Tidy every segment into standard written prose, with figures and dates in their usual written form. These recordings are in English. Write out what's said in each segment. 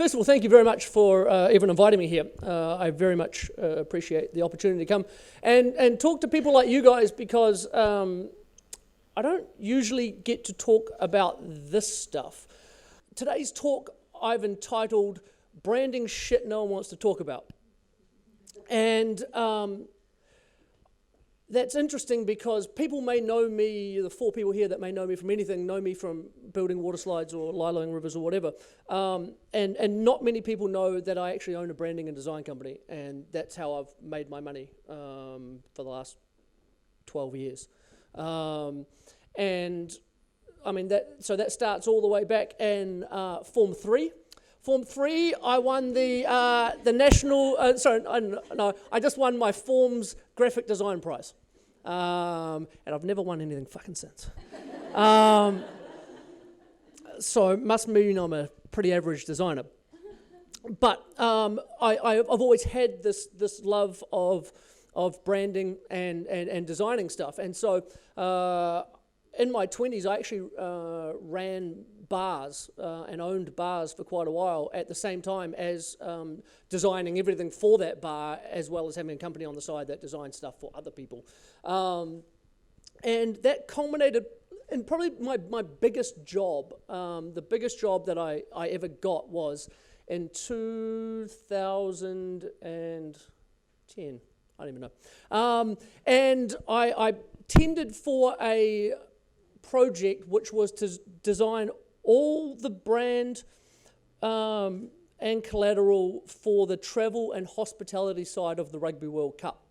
First of all, thank you very much for even inviting me here. I very much appreciate the opportunity to come and talk to people like you guys, because I don't usually get to talk about this stuff. Today's talk I've entitled Branding Shit No One Wants to Talk About. And that's interesting because people may know me, the four people here that may know me from anything, know me from building water slides or liloing rivers or whatever. And not many people know that I actually own a branding and design company, and that's how I've made my money for the last 12 years. And I mean, that starts all the way back in Form 3. Form 3, I won the national, I just won my Forms Graphic Design Prize. And I've never won anything fucking since. So it must mean I'm a pretty average designer. But I've always had this love of branding and designing stuff. And so in my 20s, I actually ran bars and owned bars for quite a while at the same time as designing everything for that bar, as well as having a company on the side that designed stuff for other people. And that culminated in probably my biggest job. The biggest job that I ever got was in 2010. I don't even know. And I tendered for a project which was to design all the brand and collateral for the travel and hospitality side of the Rugby World Cup.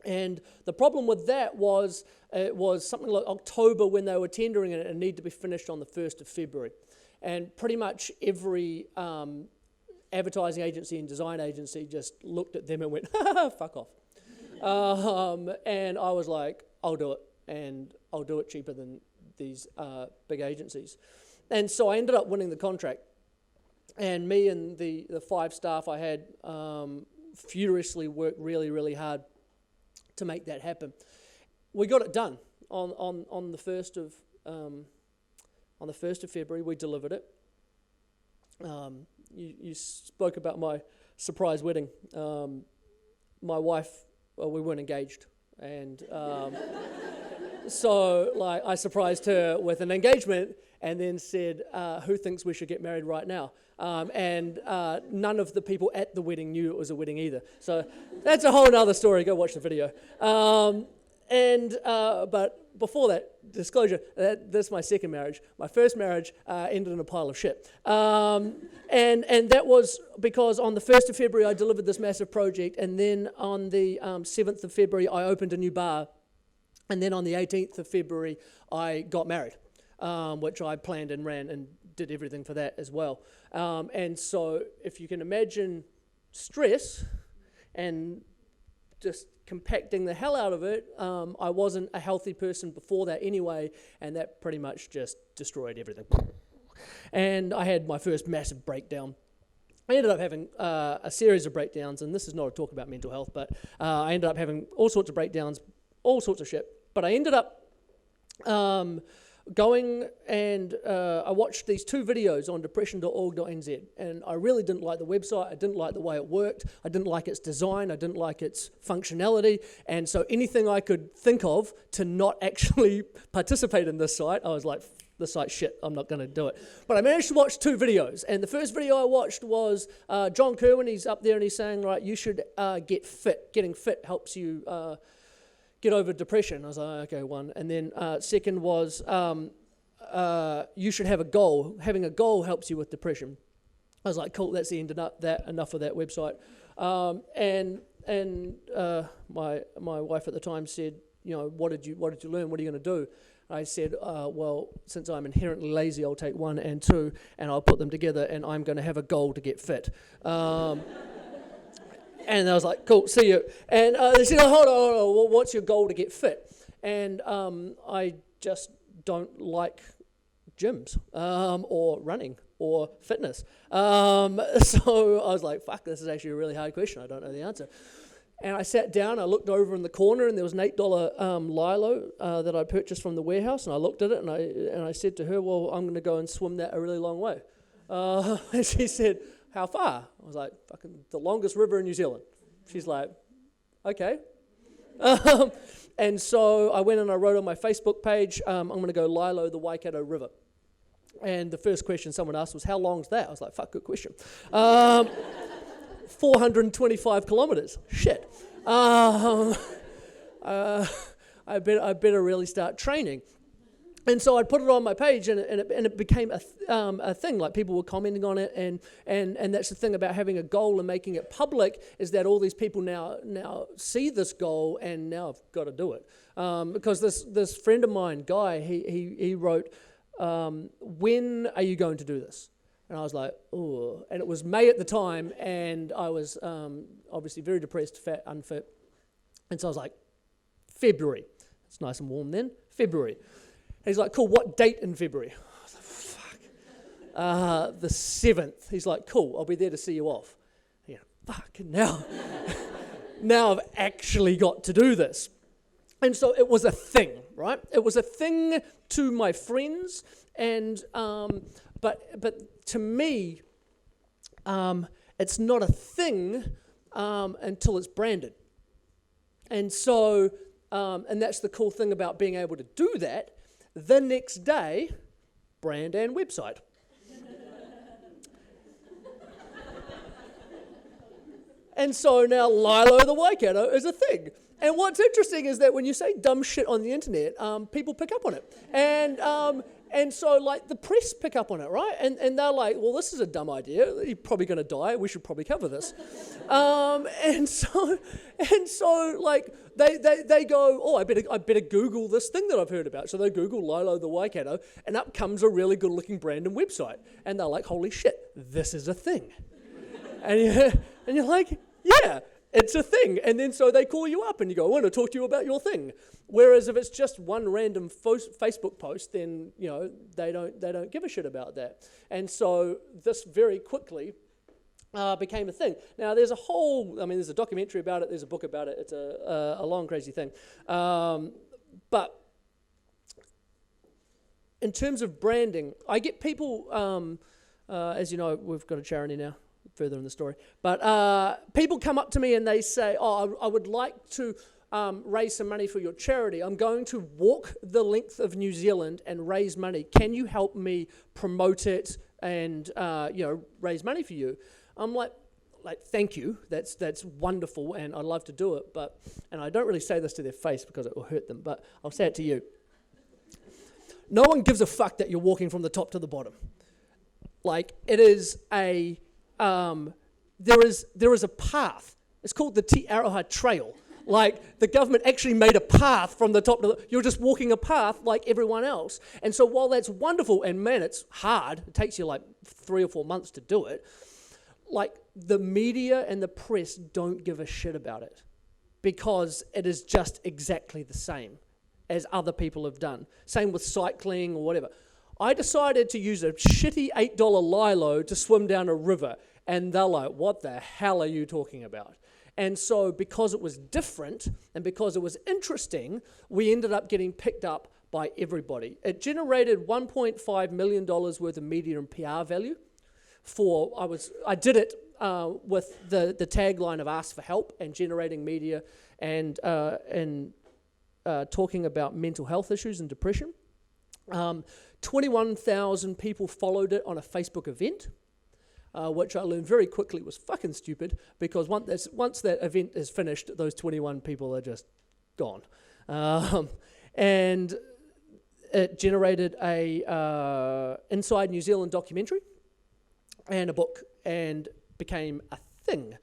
And the problem with that was it was something like October when they were tendering it, and it needed to be finished on the 1st of February. And pretty much every advertising agency and design agency just looked at them and went, fuck off. And I was like, I'll do it, and I'll do it cheaper than these big agencies. And so I ended up winning the contract. And me and the 5 staff I had furiously worked really, really hard to make that happen. We got it done on the 1st of February. We delivered it. You spoke about my surprise wedding. My wife, well, we weren't engaged, and so like I surprised her with an engagement, and then said, "Who thinks we should get married right now?" And none of the people at the wedding knew it was a wedding either. So that's a whole other story. Go watch the video. But before that, disclosure, that's my second marriage. My first marriage ended in a pile of shit. And that was because on the 1st of February, I delivered this massive project. And then on the 7th of February, I opened a new bar. And then on the 18th of February, I got married, which I planned and ran and did everything for that as well. And so if you can imagine stress and just compacting the hell out of it, I wasn't a healthy person before that anyway, and that pretty much just destroyed everything. And I had my first massive breakdown. I ended up having a series of breakdowns, and this is not a talk about mental health, but I ended up having all sorts of breakdowns, all sorts of shit. But I ended up going and I watched these 2 videos on depression.org.nz, and I really didn't like the website. I didn't like the way it worked. I didn't like its design. I didn't like its functionality. And so anything I could think of to not actually participate in this site, I was like, this site's shit, I'm not going to do it. But I managed to watch 2 videos, and the first video I watched was John Kerwin. He's up there and he's saying, right, you should get fit. Getting fit helps you get over depression. I was like, okay, one. And then second was you should have a goal. Having a goal helps you with depression. I was like, cool, that's the end of that. Enough of that website. And my wife at the time said, what did you learn? What are you going to do? I said, well, since I'm inherently lazy, I'll take 1 and 2 and I'll put them together and I'm going to have a goal to get fit. And I was like, cool, see you. And they said, hold on, well, what's your goal to get fit? And I just don't like gyms or running or fitness. So I was like, fuck, this is actually a really hard question. I don't know the answer. And I sat down, I looked over in the corner, and there was an $8 lilo that I purchased from the warehouse, and I looked at it, and I said to her, well, I'm going to go and swim that a really long way. And she said, how far? I was like, fucking the longest river in New Zealand. She's like, okay. And so I went and I wrote on my Facebook page, I'm going to go lilo the Waikato River. And the first question someone asked was, how long's that? I was like, fuck, good question. 425 kilometres. Shit. I better really start training. And so I'd put it on my page, and it became a thing. Like, people were commenting on it, and that's the thing about having a goal and making it public, is that all these people now see this goal, and now I've got to do it. Because this friend of mine, Guy, he wrote, when are you going to do this? And I was like, oh. And it was May at the time, and I was obviously very depressed, fat, unfit. And so I was like, February. It's nice and warm then. February. And he's like, cool, what date in February? I was like, fuck. The 7th. He's like, cool, I'll be there to see you off. Yeah, fuck, now I've actually got to do this. And so it was a thing, right? It was a thing to my friends, and but to me, it's not a thing until it's branded. And so, and that's the cool thing about being able to do that. The next day, brand and website. And so now Lilo the Waikato is a thing. And what's interesting is that when you say dumb shit on the internet, people pick up on it. And so, like, the press pick up on it, right? And they're like, well, this is a dumb idea. You're probably going to die. We should probably cover this. And so, like, they go, oh, I better Google this thing that I've heard about. So they Google Lilo the Waikato, and up comes a really good-looking brand and website. And they're like, holy shit, this is a thing. And you're like, yeah, it's a thing. And then so they call you up and you go, I want to talk to you about your thing. Whereas if it's just one random Facebook post, then, they don't give a shit about that. And so this very quickly became a thing. Now there's there's a documentary about it, there's a book about it, it's a long crazy thing. But in terms of branding, I get people, as you know, we've got a charity now, further in the story, but people come up to me and they say, oh, I would like to raise some money for your charity. I'm going to walk the length of New Zealand and raise money. Can you help me promote it and raise money for you? I'm like thank you. That's wonderful, and I'd love to do it. And I don't really say this to their face because it will hurt them, but I'll say it to you. No one gives a fuck that you're walking from the top to the bottom. Like, it is a there is a path. It's called the Te Aroha Trail. Like, the government actually made a path from the top to you're just walking a path like everyone else. And so while that's wonderful, and man, it's hard, it takes you like 3 or 4 months to do it, like, the media and the press don't give a shit about it because it is just exactly the same as other people have done. Same with cycling or whatever. I decided to use a shitty $8 lilo to swim down a river, and they're like, what the hell are you talking about? And so because it was different and because it was interesting, we ended up getting picked up by everybody. It generated $1.5 million worth of media and PR value. I did it with the tagline of ask for help and generating media and talking about mental health issues and depression. 21,000 people followed it on a Facebook event. Which I learned very quickly was fucking stupid, because once that event is finished, those 21 people are just gone. And it generated a Inside New Zealand documentary and a book, and became a thing.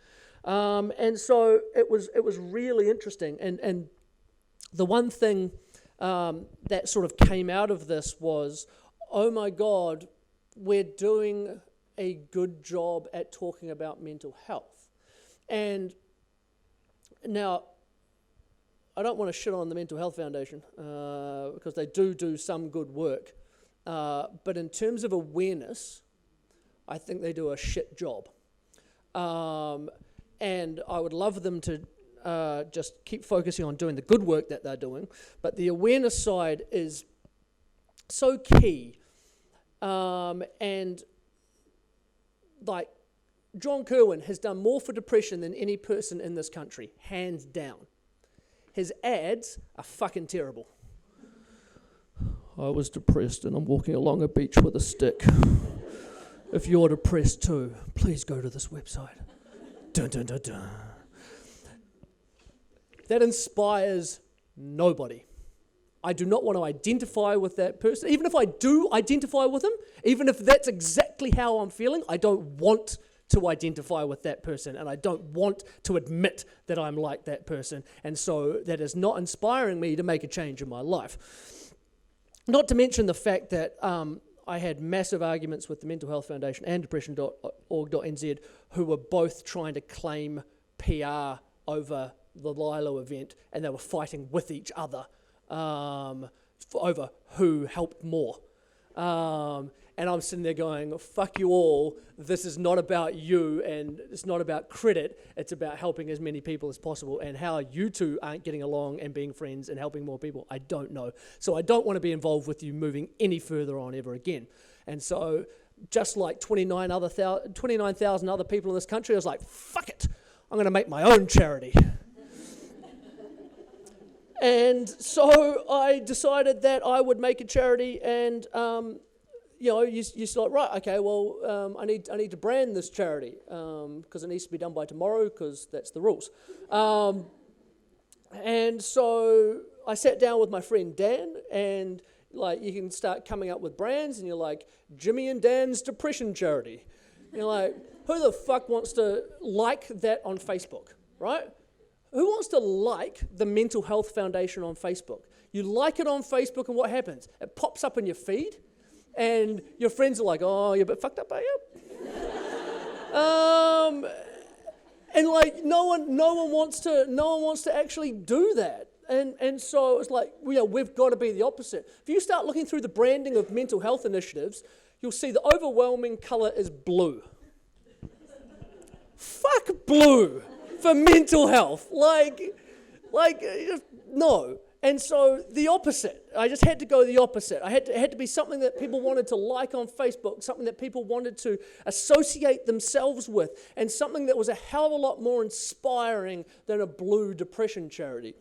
And so it was really interesting. And the one thing that sort of came out of this was, oh my God, we're doing a good job at talking about mental health. And now, I don't want to shit on the Mental Health Foundation because they do some good work. But in terms of awareness, I think they do a shit job. And I would love them to just keep focusing on doing the good work that they're doing. But the awareness side is so key. And like John Kerwin has done more for depression than any person in this country, hands down. His ads are fucking terrible. I was depressed and I'm walking along a beach with a stick. If you're depressed too, please go to this website. Dun, dun, dun, dun. That inspires nobody. I do not want to identify with that person. Even if I do identify with him, even if that's exactly how I'm feeling, I don't want to identify with that person, and I don't want to admit that I'm like that person. And so that is not inspiring me to make a change in my life. Not to mention the fact that I had massive arguments with the Mental Health Foundation and depression.org.nz, who were both trying to claim PR over the Lilo event, and they were fighting with each other over who helped more. And I'm sitting there going, fuck you all, this is not about you, and it's not about credit, it's about helping as many people as possible. And how you two aren't getting along and being friends and helping more people, I don't know. So I don't want to be involved with you moving any further on ever again. And so just like 29,000 other people in this country, I was like, fuck it, I'm going to make my own charity. And so I decided that I would make a charity, and you're like, right, okay, well, I need to brand this charity because it needs to be done by tomorrow because that's the rules. And so I sat down with my friend Dan, and like you can start coming up with brands, and you're like, Jimi and Dan's depression charity. And you're like, who the fuck wants to like that on Facebook, right? Who wants to like the Mental Health Foundation on Facebook? You like it on Facebook, and what happens? It pops up in your feed, and your friends are like, "Oh, you're a bit fucked up, are you?" And like, no one wants to actually do that. And so it's like, we've got to be the opposite. If you start looking through the branding of mental health initiatives, you'll see the overwhelming color is blue. Fuck blue for mental health. Like, no. And so the opposite. I just had to go the opposite. It had to be something that people wanted to like on Facebook, something that people wanted to associate themselves with, and something that was a hell of a lot more inspiring than a blue depression charity.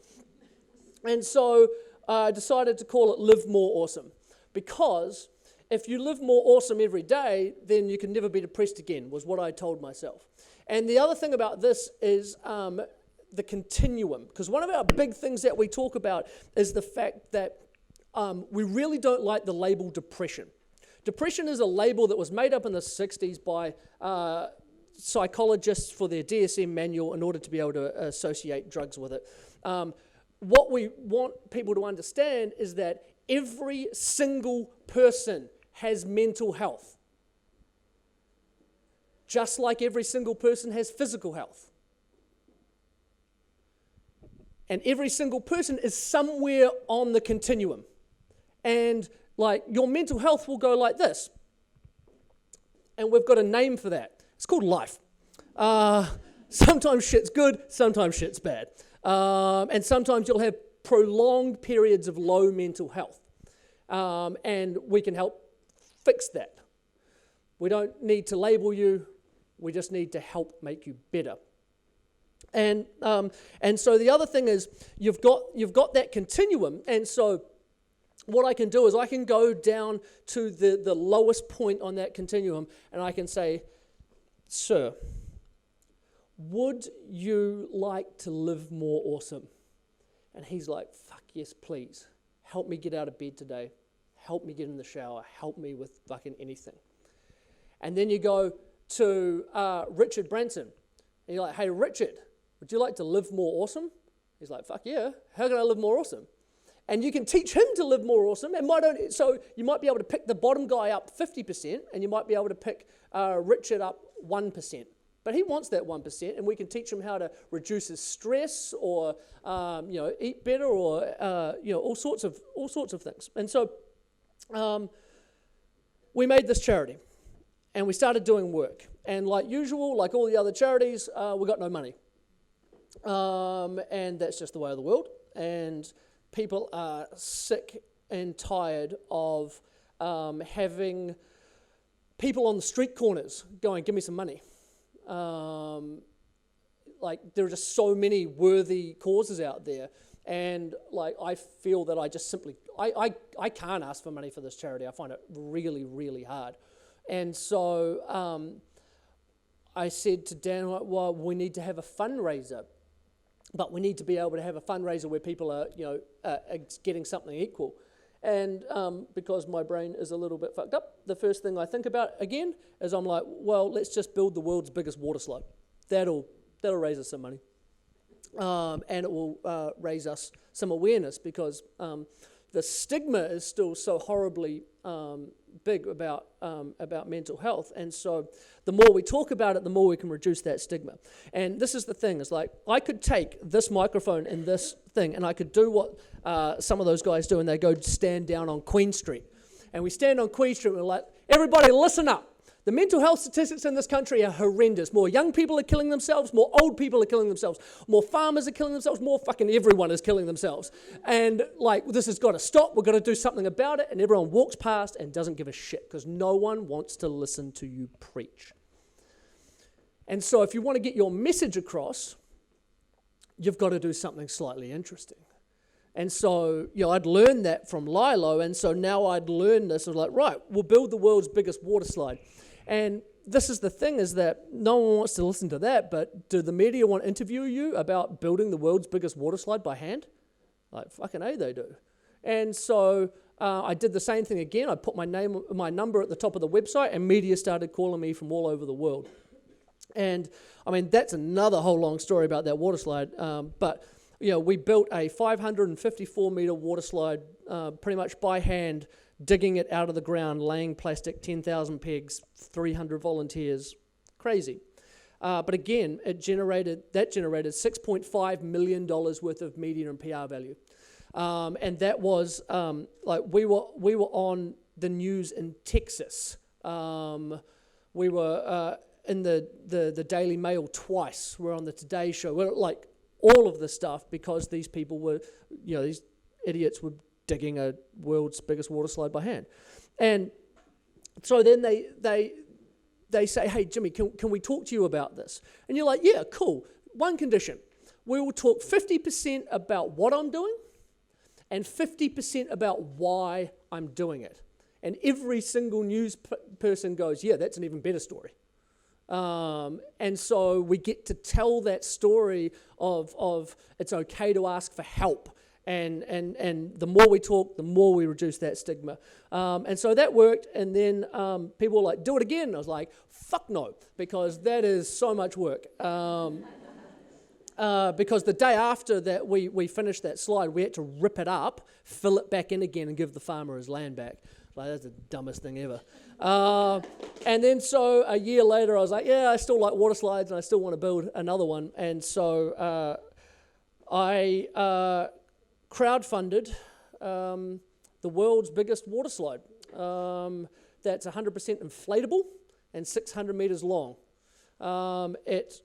And so I decided to call it Live More Awesome, because if you live more awesome every day, then you can never be depressed again, was what I told myself. And the other thing about this is the continuum, because one of our big things that we talk about is the fact that we really don't like the label depression. Depression is a label that was made up in the 60s by psychologists for their DSM manual in order to be able to associate drugs with it. What we want people to understand is that every single person has mental health, just like every single person has physical health. And every single person is somewhere on the continuum. And like your mental health will go like this. And we've got a name for that. It's called life. Sometimes shit's good, sometimes shit's bad. And sometimes you'll have prolonged periods of low mental health. And we can help fix that. We don't need to label you. We just need to help make you better. And so the other thing is you've got that continuum, and so what I can do is I can go down to the lowest point on that continuum, and I can say, sir, would you like to live more awesome? And he's like, fuck yes, please. Help me get out of bed today. Help me get in the shower. Help me with fucking anything. And then you go to Richard Branson, and you're like, hey, Richard, would you like to live more awesome? He's like, fuck yeah, how can I live more awesome? And you can teach him to live more awesome. And so you might be able to pick the bottom guy up 50%, and you might be able to pick Richard up 1%. But he wants that 1%, and we can teach him how to reduce his stress, or eat better, or all sorts of things. And so we made this charity, and we started doing work. And like usual, like all the other charities, we got no money, and that's just the way of the world. And people are sick and tired of having people on the street corners going, "Give me some money." Like there are just so many worthy causes out there, and like I feel that I just simply I can't ask for money for this charity. I find it really, really hard. And so I said to Dan, well, we need to have a fundraiser, but we need to be able to have a fundraiser where people are getting something equal. And because my brain is a little bit fucked up, the first thing I think about again is I'm like, well, let's just build the world's biggest water slide. That'll raise us some money, and it will raise us some awareness, because the stigma is still so horribly big about mental health. And so the more we talk about it, the more we can reduce that stigma. And this is the thing, it's like I could take this microphone and this thing, and I could do what some of those guys do, and they go stand down on Queen Street. And we stand on Queen Street and we're like, everybody listen up. The mental health statistics in this country are horrendous. More young people are killing themselves, more old people are killing themselves, more farmers are killing themselves, more fucking everyone is killing themselves. And like, this has got to stop, we've got to do something about it. And everyone walks past and doesn't give a shit, because no one wants to listen to you preach. And so if you want to get your message across, you've got to do something slightly interesting. And so, I'd learned that from Lilo, and so now I'd learned this. I was like, right, we'll build the world's biggest water slide. And this is the thing, is that no one wants to listen to that, but do the media want to interview you about building the world's biggest water slide by hand? Like, fucking A, they do. And so I did the same thing again. I put my number at the top of the website, and media started calling me from all over the world. And, I mean, that's another whole long story about that water slide. But we built a 554-metre water slide pretty much by hand, digging it out of the ground, laying plastic, 10,000 pegs, 300 volunteers. Crazy. But again, that generated $6.5 million worth of media and PR value. And that was, we were on the news in Texas. We were in the Daily Mail twice. We're on the Today Show. We're like all of this stuff, because these people were, these idiots were digging a world's biggest water slide by hand. And so then they say, hey, Jimmy, can we talk to you about this? And you're like, yeah, cool. One condition. We will talk 50% about what I'm doing and 50% about why I'm doing it. And every single news person goes, yeah, that's an even better story. And so we get to tell that story of it's okay to ask for help. And the more we talk, the more we reduce that stigma. And so that worked, and then people were like, do it again. And I was like, fuck no, because that is so much work. Because the day after that we finished that slide, we had to rip it up, fill it back in again, and give the farmer his land back. Like, that's the dumbest thing ever. And then so a year later, I was like, yeah, I still like water slides, and I still want to build another one. And so I crowdfunded the world's biggest water slide. That's 100% inflatable and 600 meters long. It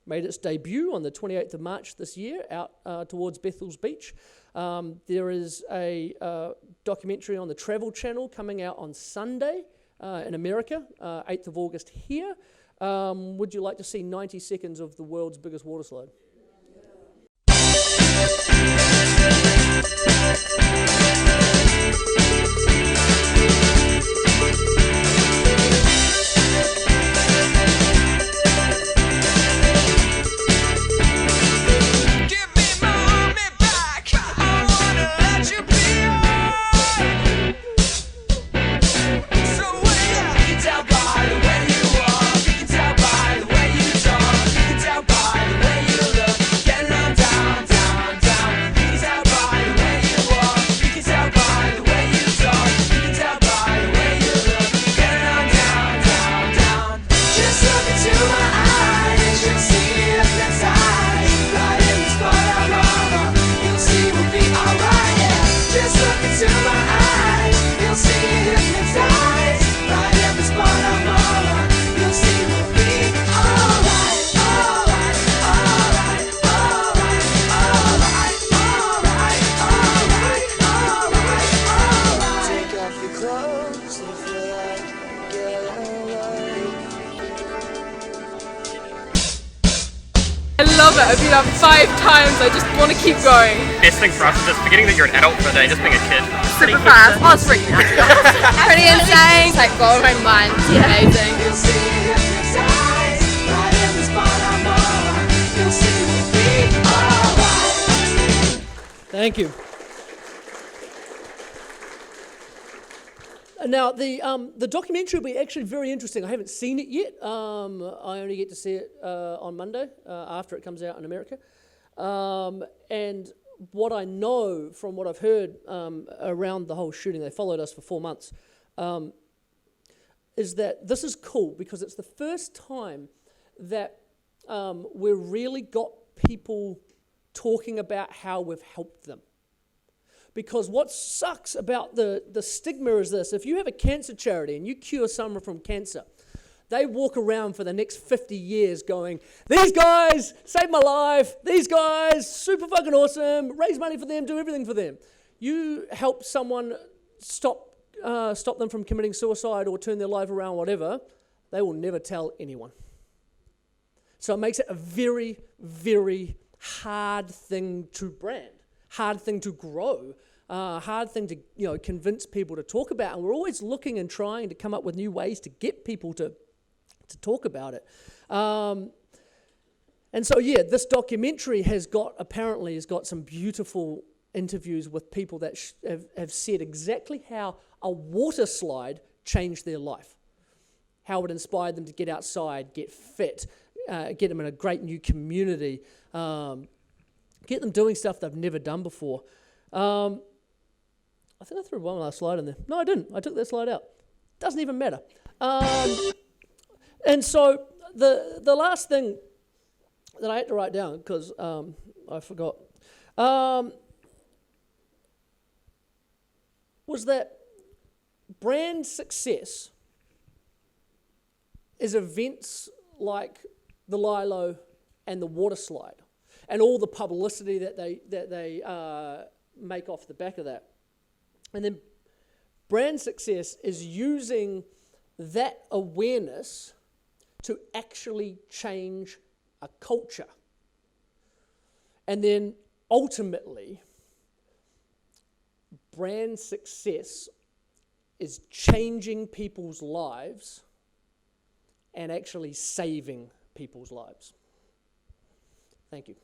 made its debut on the 28th of March this year out towards Bethel's Beach. There is a documentary on the Travel Channel coming out on Sunday in America, 8th of August here. Would you like to see 90 seconds of the world's biggest water slide? I've been up 5 times. I just want to keep going. Best thing for us is just forgetting that you're an adult for a day, just being a kid. Super fast. Oh, it's freaking out. Pretty insane. It's like blowing my mind. It's amazing. Thank you. Now, the documentary will be actually very interesting. I haven't seen it yet. I only get to see it on Monday after it comes out in America. And what I know from what I've heard around the whole shooting, they followed us for 4 months, is that this is cool because it's the first time that we've really got people talking about how we've helped them. Because what sucks about the stigma is this: if you have a cancer charity and you cure someone from cancer, they walk around for the next 50 years going, these guys saved my life, these guys, super fucking awesome, raise money for them, do everything for them. You help someone stop them from committing suicide or turn their life around, whatever, they will never tell anyone. So it makes it a very, very hard thing to brand, hard thing to grow, hard thing to convince people to talk about. And we're always looking and trying to come up with new ways to get people to talk about it. And so, yeah, this documentary has got some beautiful interviews with people that have said exactly how a water slide changed their life, how it inspired them to get outside, get fit, get them in a great new community, get them doing stuff they've never done before. I think I threw one last slide in there. No, I didn't. I took that slide out. Doesn't even matter. And so the last thing that I had to write down, because I forgot, was that brand success is events like the Lilo and the water slide and all the publicity that they make off the back of that. And then brand success is using that awareness to actually change a culture. And then ultimately, brand success is changing people's lives and actually saving people's lives. Thank you.